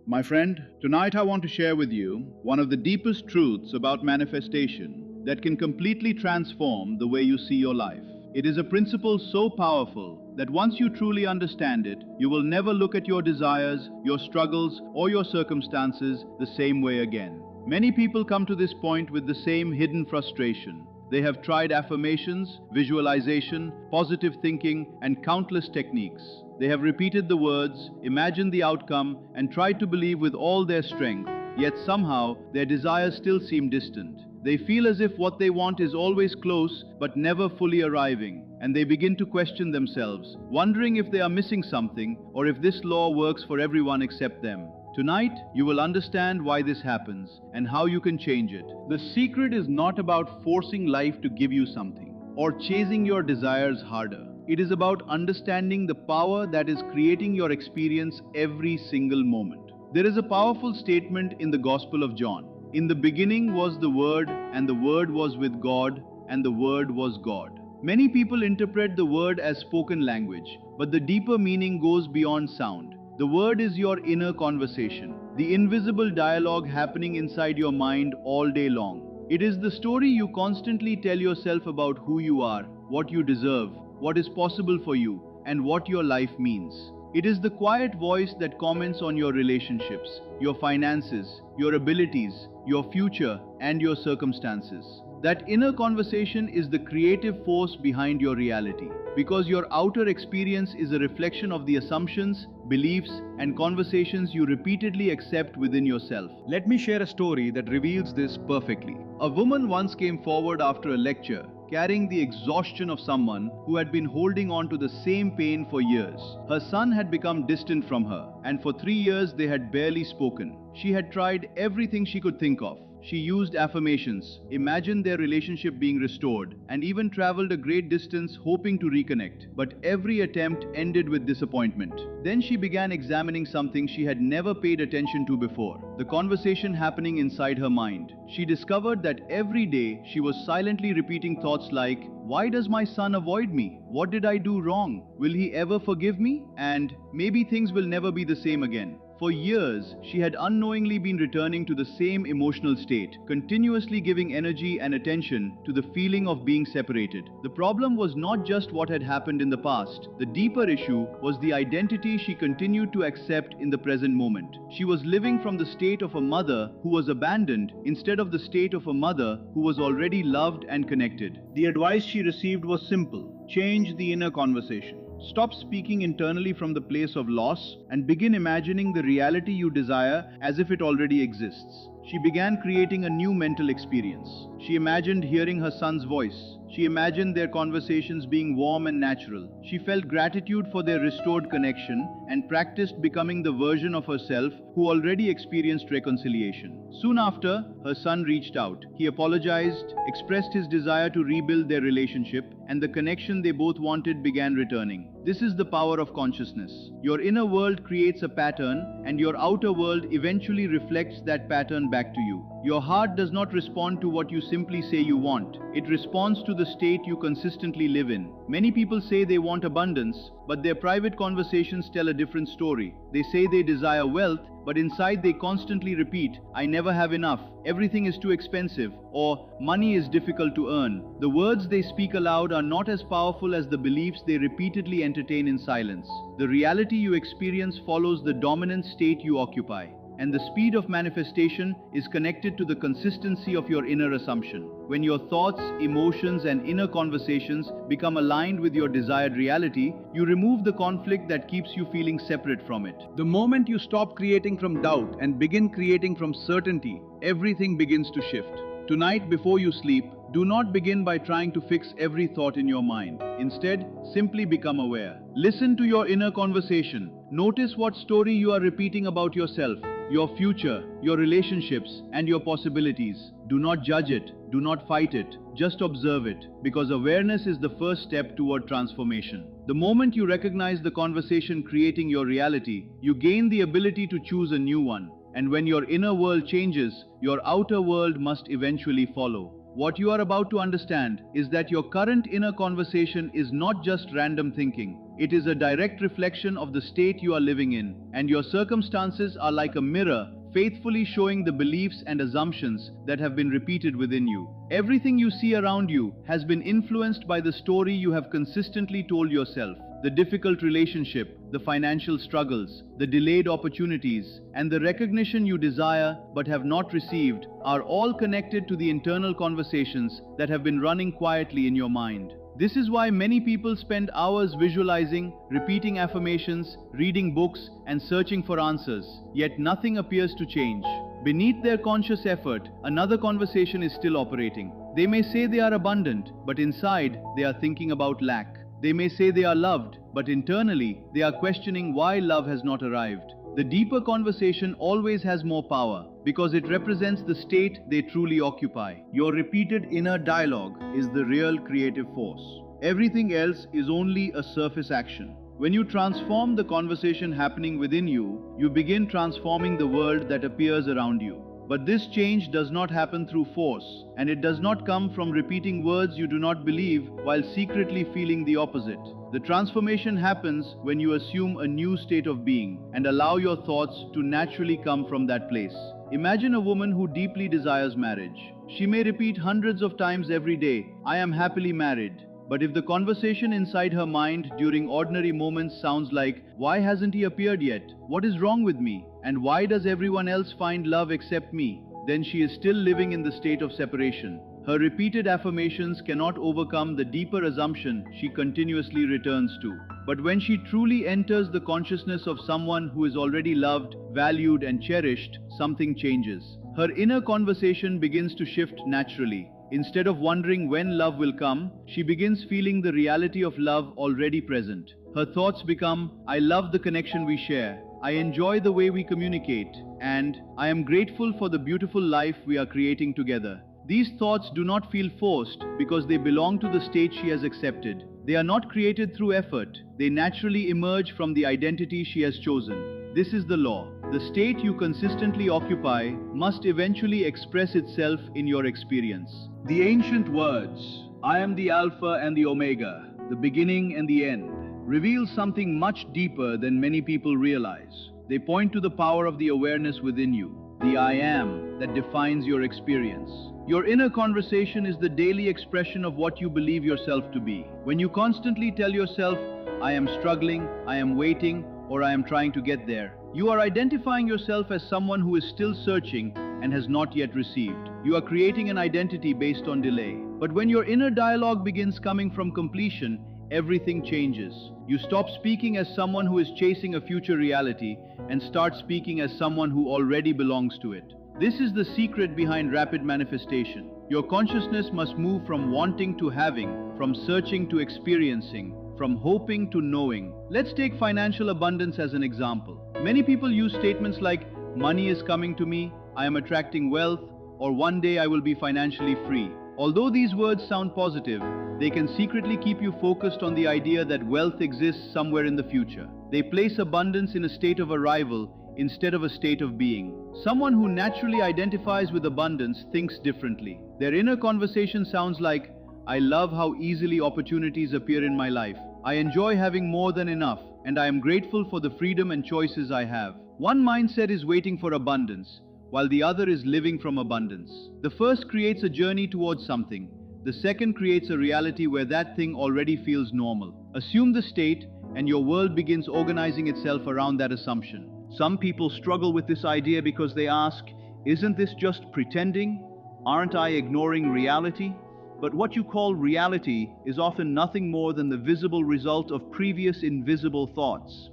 My friend, tonight I want to share with you one of the deepest truths about manifestation that can completely transform the way you see your life. It is a principle so powerful that once you truly understand it, you will never look at your desires, your struggles, or your circumstances the same way again. Many people come to this point with the same hidden frustration. They have tried affirmations, visualization, positive thinking, and countless techniques. They have repeated the words, imagined the outcome, and tried to believe with all their strength, yet somehow their desires still seem distant. They feel as if what they want is always close but never fully arriving, and they begin to question themselves, wondering if they are missing something or if this law works for everyone except them. Tonight, you will understand why this happens and how you can change it. The secret is not about forcing life to give you something or chasing your desires harder. It is about understanding the power that is creating your experience every single moment. There is a powerful statement in the Gospel of John. In the beginning was the Word, and the Word was with God, and the Word was God. Many people interpret the word as spoken language, but the deeper meaning goes beyond sound. The word is your inner conversation, the invisible dialogue happening inside your mind all day long. It is the story you constantly tell yourself about who you are, what you deserve, what is possible for you, and what your life means. It is the quiet voice that comments on your relationships, your finances, your abilities, your future, and your circumstances. That inner conversation is the creative force behind your reality, because your outer experience is a reflection of the assumptions, beliefs, and conversations you repeatedly accept within yourself. Let me share a story that reveals this perfectly. A woman once came forward after a lecture, carrying the exhaustion of someone who had been holding on to the same pain for years. Her son had become distant from her, and for 3 years they had barely spoken. She had tried everything she could think of. She used affirmations, imagined their relationship being restored, and even traveled a great distance hoping to reconnect. But every attempt ended with disappointment. Then she began examining something she had never paid attention to before, the conversation happening inside her mind. She discovered that every day she was silently repeating thoughts like, "Why does my son avoid me? What did I do wrong? Will he ever forgive me? And maybe things will never be the same again." For years, she had unknowingly been returning to the same emotional state, continuously giving energy and attention to the feeling of being separated. The problem was not just what had happened in the past. The deeper issue was the identity she continued to accept in the present moment. She was living from the state of a mother who was abandoned instead of the state of a mother who was already loved and connected. The advice she received was simple: change the inner conversation. Stop speaking internally from the place of loss and begin imagining the reality you desire as if it already exists. She began creating a new mental experience. She imagined hearing her son's voice. She imagined their conversations being warm and natural. She felt gratitude for their restored connection and practiced becoming the version of herself who already experienced reconciliation. Soon after, her son reached out. He apologized, expressed his desire to rebuild their relationship, and the connection they both wanted began returning. This is the power of consciousness. Your inner world creates a pattern, and your outer world eventually reflects that pattern back to you. Your heart does not respond to what you simply say you want. It responds to the state you consistently live in. Many people say they want abundance, but their private conversations tell a different story. They say they desire wealth, but inside they constantly repeat, "I never have enough, everything is too expensive," or "money is difficult to earn." The words they speak aloud are not as powerful as the beliefs they repeatedly entertain in silence. The reality you experience follows the dominant state you occupy, and the speed of manifestation is connected to the consistency of your inner assumption. When your thoughts, emotions, and inner conversations become aligned with your desired reality, you remove the conflict that keeps you feeling separate from it. The moment you stop creating from doubt and begin creating from certainty, everything begins to shift. Tonight, before you sleep, do not begin by trying to fix every thought in your mind. Instead, simply become aware. Listen to your inner conversation. Notice what story you are repeating about yourself, your future, your relationships, and your possibilities. Do not judge it. Do not fight it. Just observe it, because awareness is the first step toward transformation. The moment you recognize the conversation creating your reality, you gain the ability to choose a new one. And when your inner world changes, your outer world must eventually follow. What you are about to understand is that your current inner conversation is not just random thinking. It is a direct reflection of the state you are living in, and your circumstances are like a mirror, faithfully showing the beliefs and assumptions that have been repeated within you. Everything you see around you has been influenced by the story you have consistently told yourself. The difficult relationship, the financial struggles, the delayed opportunities, and the recognition you desire but have not received are all connected to the internal conversations that have been running quietly in your mind. This is why many people spend hours visualizing, repeating affirmations, reading books, and searching for answers, yet nothing appears to change. Beneath their conscious effort, another conversation is still operating. They may say they are abundant, but inside they are thinking about lack. They may say they are loved, but internally they are questioning why love has not arrived. The deeper conversation always has more power because it represents the state they truly occupy. Your repeated inner dialogue is the real creative force. Everything else is only a surface action. When you transform the conversation happening within you, you begin transforming the world that appears around you. But this change does not happen through force, and it does not come from repeating words you do not believe while secretly feeling the opposite. The transformation happens when you assume a new state of being and allow your thoughts to naturally come from that place. Imagine a woman who deeply desires marriage. She may repeat hundreds of times every day, "I am happily married." But if the conversation inside her mind during ordinary moments sounds like, "Why hasn't he appeared yet? What is wrong with me? And why does everyone else find love except me?" then she is still living in the state of separation. Her repeated affirmations cannot overcome the deeper assumption she continuously returns to. But when she truly enters the consciousness of someone who is already loved, valued, and cherished, something changes. Her inner conversation begins to shift naturally. Instead of wondering when love will come, she begins feeling the reality of love already present. Her thoughts become, "I love the connection we share. I enjoy the way we communicate, and I am grateful for the beautiful life we are creating together." These thoughts do not feel forced because they belong to the state she has accepted. They are not created through effort. They naturally emerge from the identity she has chosen. This is the law. The state you consistently occupy must eventually express itself in your experience. The ancient words, "I am the Alpha and the Omega, the beginning and the end," reveal something much deeper than many people realize. They point to the power of the awareness within you, the I am that defines your experience. Your inner conversation is the daily expression of what you believe yourself to be. When you constantly tell yourself, "I am struggling, I am waiting," or "I am trying to get there," you are identifying yourself as someone who is still searching and has not yet received. You are creating an identity based on delay. But when your inner dialogue begins coming from completion, everything changes. You stop speaking as someone who is chasing a future reality and start speaking as someone who already belongs to it. This is the secret behind rapid manifestation. Your consciousness must move from wanting to having, from searching to experiencing, from hoping to knowing. Let's take financial abundance as an example. Many people use statements like, "Money is coming to me," "I am attracting wealth," or "One day I will be financially free." Although these words sound positive, they can secretly keep you focused on the idea that wealth exists somewhere in the future. They place abundance in a state of arrival instead of a state of being. Someone who naturally identifies with abundance thinks differently. Their inner conversation sounds like, "I love how easily opportunities appear in my life. I enjoy having more than enough, and I am grateful for the freedom and choices I have." One mindset is waiting for abundance, while the other is living from abundance. The first creates a journey towards something. The second creates a reality where that thing already feels normal. Assume the state, and your world begins organizing itself around that assumption. Some people struggle with this idea because they ask, "Isn't this just pretending? Aren't I ignoring reality?" But what you call reality is often nothing more than the visible result of previous invisible thoughts.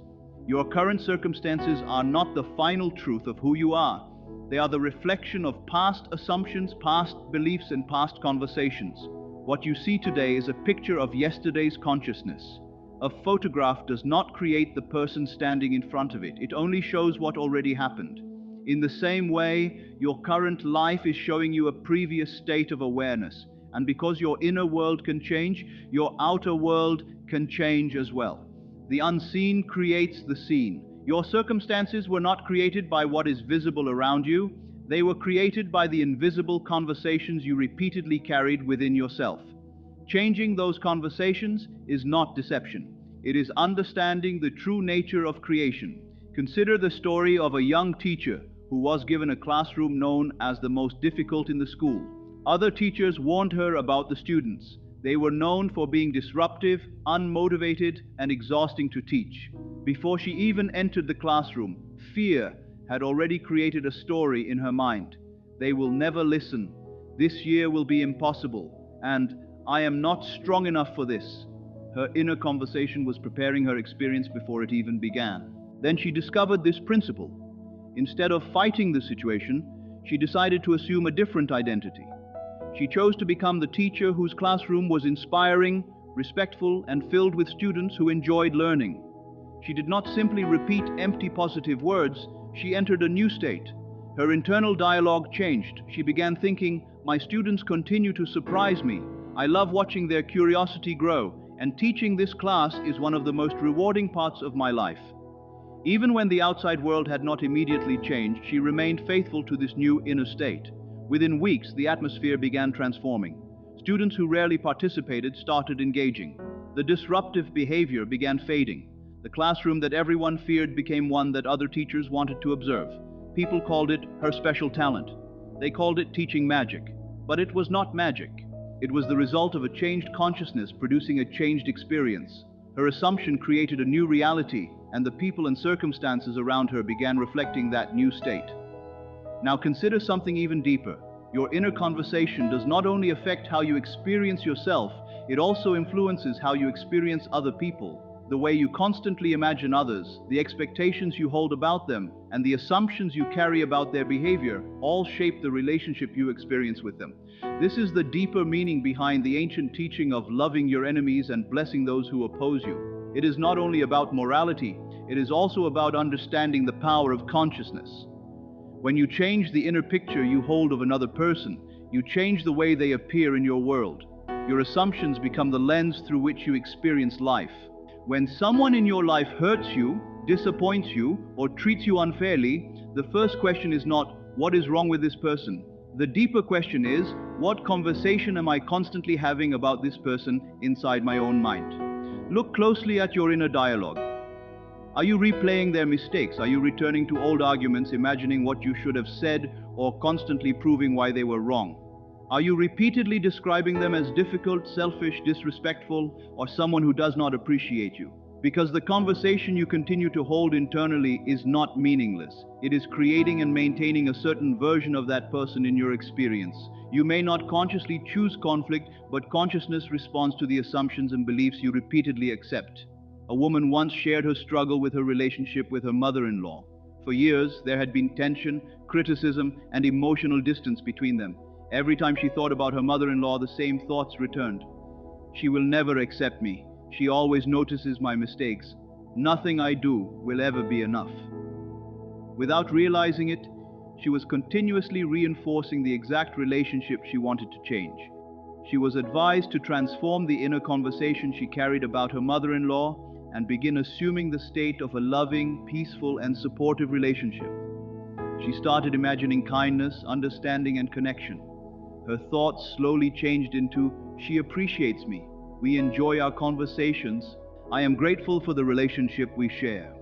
Your current circumstances are not the final truth of who you are. They are the reflection of past assumptions, past beliefs, and past conversations. What you see today is a picture of yesterday's consciousness. A photograph does not create the person standing in front of it. It only shows what already happened. In the same way, your current life is showing you a previous state of awareness. And because your inner world can change, your outer world can change as well. The unseen creates the seen. Your circumstances were not created by what is visible around you. They were created by the invisible conversations you repeatedly carried within yourself. Changing those conversations is not deception. It is understanding the true nature of creation. Consider the story of a young teacher who was given a classroom known as the most difficult in the school. Other teachers warned her about the students. They were known for being disruptive, unmotivated, and exhausting to teach. Before she even entered the classroom, fear had already created a story in her mind. They will never listen. This year will be impossible. And I am not strong enough for this. Her inner conversation was preparing her experience before it even began. Then she discovered this principle. Instead of fighting the situation, she decided to assume a different identity. She chose to become the teacher whose classroom was inspiring, respectful, and filled with students who enjoyed learning. She did not simply repeat empty positive words, she entered a new state. Her internal dialogue changed. She began thinking, "My students continue to surprise me. I love watching their curiosity grow, and teaching this class is one of the most rewarding parts of my life." Even when the outside world had not immediately changed, she remained faithful to this new inner state. Within weeks, the atmosphere began transforming. Students who rarely participated started engaging. The disruptive behavior began fading. The classroom that everyone feared became one that other teachers wanted to observe. People called it her special talent. They called it teaching magic. But it was not magic. It was the result of a changed consciousness producing a changed experience. Her assumption created a new reality, and the people and circumstances around her began reflecting that new state. Now consider something even deeper. Your inner conversation does not only affect how you experience yourself, it also influences how you experience other people. The way you constantly imagine others, the expectations you hold about them, and the assumptions you carry about their behavior all shape the relationship you experience with them. This is the deeper meaning behind the ancient teaching of loving your enemies and blessing those who oppose you. It is not only about morality, it is also about understanding the power of consciousness. When you change the inner picture you hold of another person, you change the way they appear in your world. Your assumptions become the lens through which you experience life. When someone in your life hurts you, disappoints you, or treats you unfairly, the first question is not, "What is wrong with this person?" The deeper question is, "What conversation am I constantly having about this person inside my own mind?" Look closely at your inner dialogue. Are you replaying their mistakes? Are you returning to old arguments, imagining what you should have said, or constantly proving why they were wrong? Are you repeatedly describing them as difficult, selfish, disrespectful, or someone who does not appreciate you? Because the conversation you continue to hold internally is not meaningless. It is creating and maintaining a certain version of that person in your experience. You may not consciously choose conflict, but consciousness responds to the assumptions and beliefs you repeatedly accept. A woman once shared her struggle with her relationship with her mother-in-law. For years, there had been tension, criticism, and emotional distance between them. Every time she thought about her mother-in-law, the same thoughts returned. She will never accept me. She always notices my mistakes. Nothing I do will ever be enough. Without realizing it, she was continuously reinforcing the exact relationship she wanted to change. She was advised to transform the inner conversation she carried about her mother-in-law and begin assuming the state of a loving, peaceful, and supportive relationship. She started imagining kindness, understanding, and connection. Her thoughts slowly changed into, "She appreciates me. We enjoy our conversations. I am grateful for the relationship we share."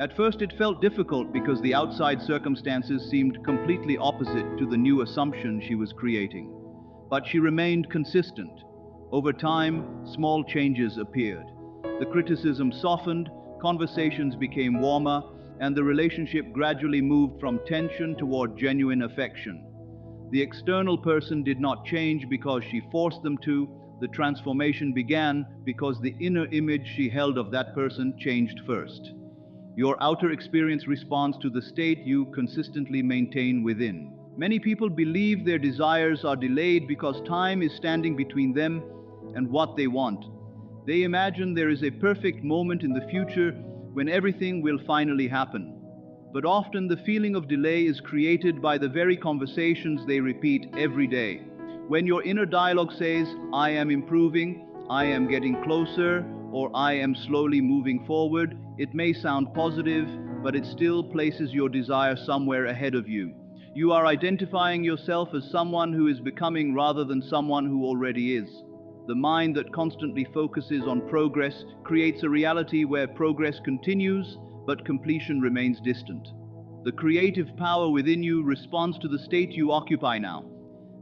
At first it felt difficult because the outside circumstances seemed completely opposite to the new assumption she was creating. But she remained consistent. Over time, small changes appeared. The criticism softened, conversations became warmer, and the relationship gradually moved from tension toward genuine affection. The external person did not change because she forced them to. The transformation began because the inner image she held of that person changed first. Your outer experience responds to the state you consistently maintain within. Many people believe their desires are delayed because time is standing between them and what they want. They imagine there is a perfect moment in the future when everything will finally happen. But often the feeling of delay is created by the very conversations they repeat every day. When your inner dialogue says, "I am improving," "I am getting closer," or "I am slowly moving forward," it may sound positive, but it still places your desire somewhere ahead of you. You are identifying yourself as someone who is becoming rather than someone who already is. The mind that constantly focuses on progress creates a reality where progress continues, but completion remains distant. The creative power within you responds to the state you occupy now.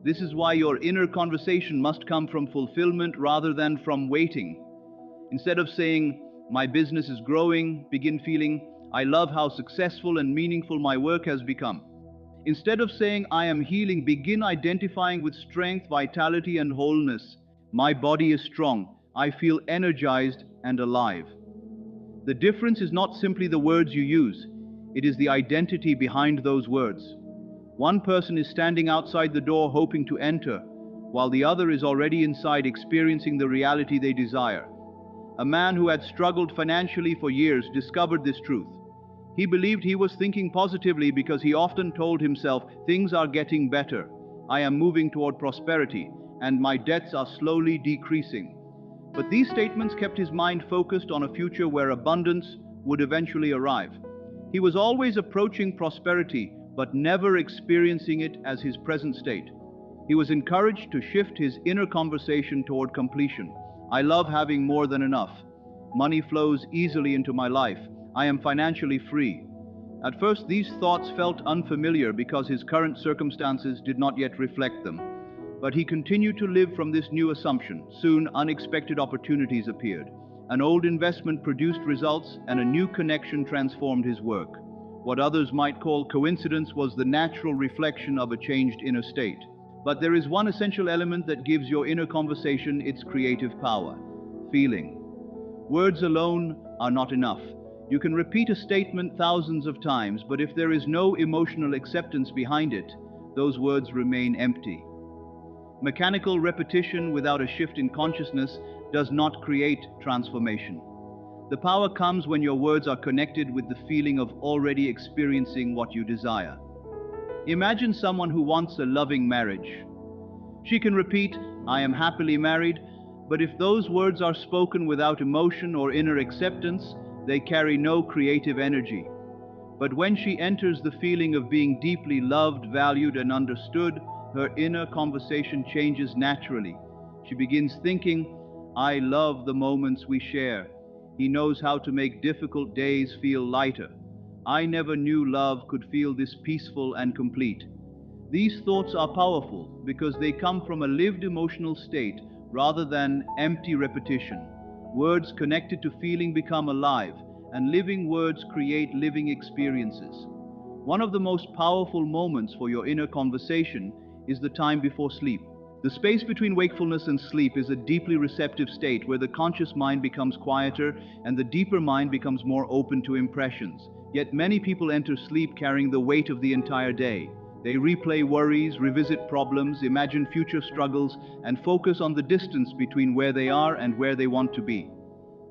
This is why your inner conversation must come from fulfillment rather than from waiting. Instead of saying, "My business is growing," begin feeling, "I love how successful and meaningful my work has become." Instead of saying, "I am healing," begin identifying with strength, vitality, and wholeness. My body is strong. I feel energized and alive. The difference is not simply the words you use, it is the identity behind those words. One person is standing outside the door hoping to enter, while the other is already inside experiencing the reality they desire. A man who had struggled financially for years discovered this truth. He believed he was thinking positively because he often told himself, "Things are getting better. I am moving toward prosperity, and my debts are slowly decreasing." But these statements kept his mind focused on a future where abundance would eventually arrive. He was always approaching prosperity, but never experiencing it as his present state. He was encouraged to shift his inner conversation toward completion. "I love having more than enough. Money flows easily into my life. I am financially free." At first, these thoughts felt unfamiliar because his current circumstances did not yet reflect them. But he continued to live from this new assumption. Soon, unexpected opportunities appeared. An old investment produced results, and a new connection transformed his work. What others might call coincidence was the natural reflection of a changed inner state. But there is one essential element that gives your inner conversation its creative power: feeling. Words alone are not enough. You can repeat a statement thousands of times, but if there is no emotional acceptance behind it, those words remain empty. Mechanical repetition without a shift in consciousness does not create transformation. The power comes when your words are connected with the feeling of already experiencing what you desire. Imagine someone who wants a loving marriage. She can repeat, "I am happily married," but if those words are spoken without emotion or inner acceptance, they carry no creative energy. But when she enters the feeling of being deeply loved, valued, and understood, her inner conversation changes naturally. She begins thinking, "I love the moments we share. He knows how to make difficult days feel lighter. I never knew love could feel this peaceful and complete." These thoughts are powerful because they come from a lived emotional state rather than empty repetition. Words connected to feeling become alive, and living words create living experiences. One of the most powerful moments for your inner conversation is the time before sleep. The space between wakefulness and sleep is a deeply receptive state where the conscious mind becomes quieter and the deeper mind becomes more open to impressions. Yet many people enter sleep carrying the weight of the entire day. They replay worries, revisit problems, imagine future struggles, and focus on the distance between where they are and where they want to be.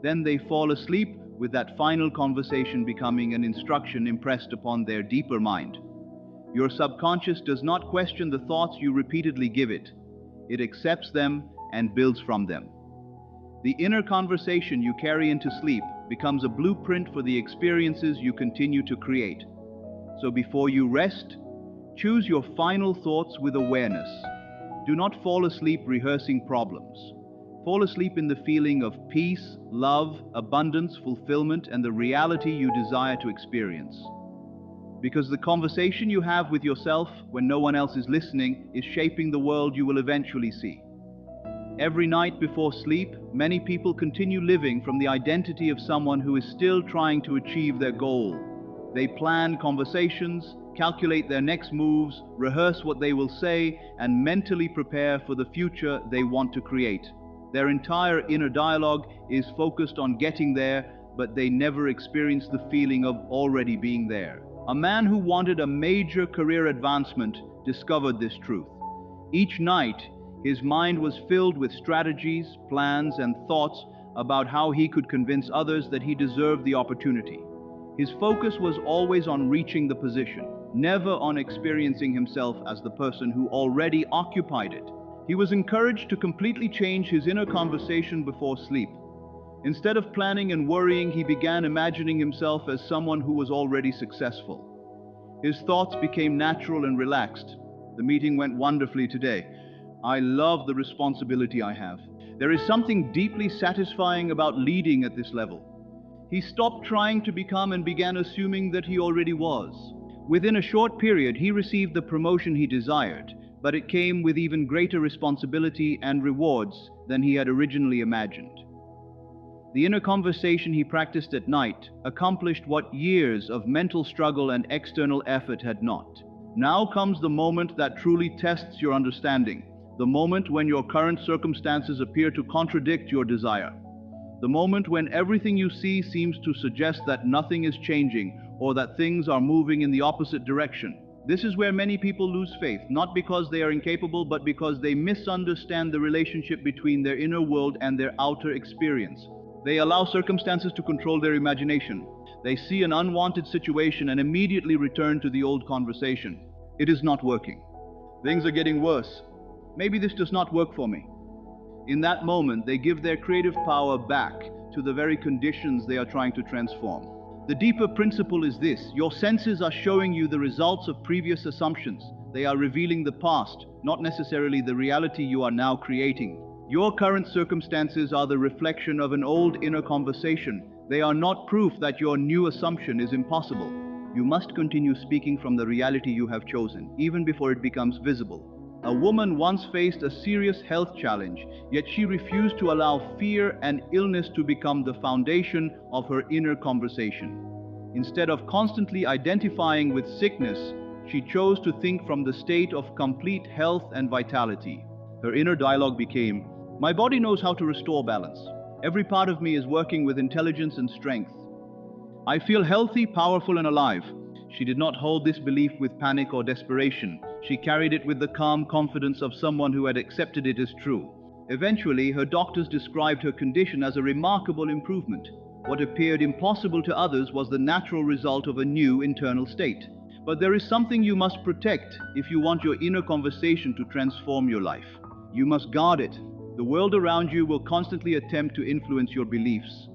Then they fall asleep, with that final conversation becoming an instruction impressed upon their deeper mind. Your subconscious does not question the thoughts you repeatedly give it. It accepts them and builds from them. The inner conversation you carry into sleep becomes a blueprint for the experiences you continue to create. So before you rest, choose your final thoughts with awareness. Do not fall asleep rehearsing problems. Fall asleep in the feeling of peace, love, abundance, fulfillment, and the reality you desire to experience. Because the conversation you have with yourself when no one else is listening is shaping the world you will eventually see. Every night before sleep, many people continue living from the identity of someone who is still trying to achieve their goal. They plan conversations, calculate their next moves, rehearse what they will say, and mentally prepare for the future they want to create. Their entire inner dialogue is focused on getting there, but they never experience the feeling of already being there. A man who wanted a major career advancement discovered this truth. Each night, his mind was filled with strategies, plans, and thoughts about how he could convince others that he deserved the opportunity. His focus was always on reaching the position, never on experiencing himself as the person who already occupied it. He was encouraged to completely change his inner conversation before sleep. Instead of planning and worrying, he began imagining himself as someone who was already successful. His thoughts became natural and relaxed. The meeting went wonderfully today. I love the responsibility I have. There is something deeply satisfying about leading at this level. He stopped trying to become and began assuming that he already was. Within a short period, he received the promotion he desired, but it came with even greater responsibility and rewards than he had originally imagined. The inner conversation he practiced at night accomplished what years of mental struggle and external effort had not. Now comes the moment that truly tests your understanding, the moment when your current circumstances appear to contradict your desire. The moment when everything you see seems to suggest that nothing is changing or that things are moving in the opposite direction. This is where many people lose faith, not because they are incapable, but because they misunderstand the relationship between their inner world and their outer experience. They allow circumstances to control their imagination. They see an unwanted situation and immediately return to the old conversation. It is not working. Things are getting worse. Maybe this does not work for me. In that moment, they give their creative power back to the very conditions they are trying to transform. The deeper principle is this: your senses are showing you the results of previous assumptions. They are revealing the past, not necessarily the reality you are now creating. Your current circumstances are the reflection of an old inner conversation. They are not proof that your new assumption is impossible. You must continue speaking from the reality you have chosen, even before it becomes visible. A woman once faced a serious health challenge, yet she refused to allow fear and illness to become the foundation of her inner conversation. Instead of constantly identifying with sickness, she chose to think from the state of complete health and vitality. Her inner dialogue became, "My body knows how to restore balance. Every part of me is working with intelligence and strength. I feel healthy, powerful, and alive." She did not hold this belief with panic or desperation. She carried it with the calm confidence of someone who had accepted it as true. Eventually, her doctors described her condition as a remarkable improvement. What appeared impossible to others was the natural result of a new internal state. But there is something you must protect if you want your inner conversation to transform your life. You must guard it. The world around you will constantly attempt to influence your beliefs.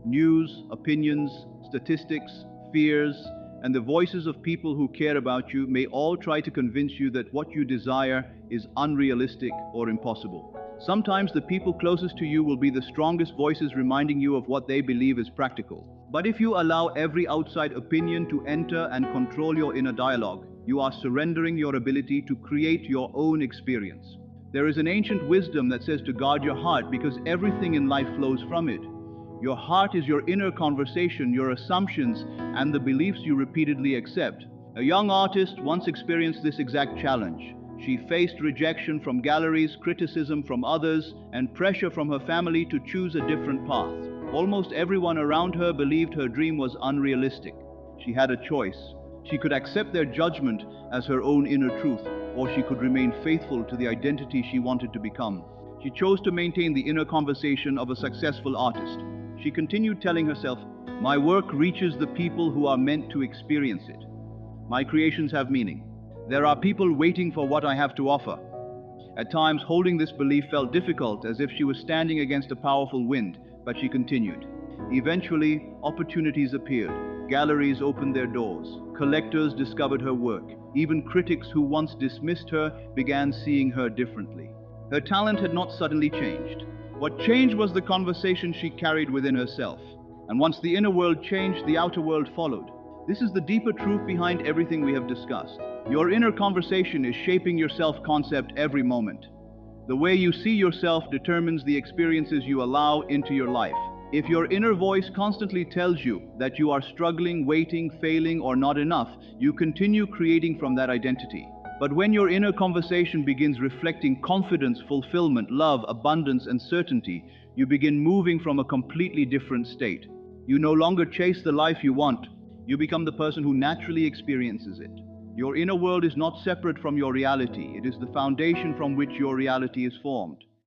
News, opinions, statistics, fears, and the voices of people who care about you may all try to convince you that what you desire is unrealistic or impossible. Sometimes the people closest to you will be the strongest voices reminding you of what they believe is practical. But if you allow every outside opinion to enter and control your inner dialogue, you are surrendering your ability to create your own experience. There is an ancient wisdom that says to guard your heart because everything in life flows from it. Your heart is your inner conversation, your assumptions, and the beliefs you repeatedly accept. A young artist once experienced this exact challenge. She faced rejection from galleries, criticism from others, and pressure from her family to choose a different path. Almost everyone around her believed her dream was unrealistic. She had a choice. She could accept their judgment as her own inner truth, or she could remain faithful to the identity she wanted to become. She chose to maintain the inner conversation of a successful artist. She continued telling herself, "My work reaches the people who are meant to experience it. My creations have meaning. There are people waiting for what I have to offer." At times, holding this belief felt difficult, as if she was standing against a powerful wind, but she continued. Eventually, opportunities appeared. Galleries opened their doors. Collectors discovered her work. Even critics who once dismissed her began seeing her differently. Her talent had not suddenly changed. What changed was the conversation she carried within herself. And once the inner world changed, the outer world followed. This is the deeper truth behind everything we have discussed. Your inner conversation is shaping your self-concept every moment. The way you see yourself determines the experiences you allow into your life. If your inner voice constantly tells you that you are struggling, waiting, failing, or not enough, you continue creating from that identity. But when your inner conversation begins reflecting confidence, fulfillment, love, abundance, and certainty, you begin moving from a completely different state. You no longer chase the life you want. You become the person who naturally experiences it. Your inner world is not separate from your reality. It is the foundation from which your reality is formed.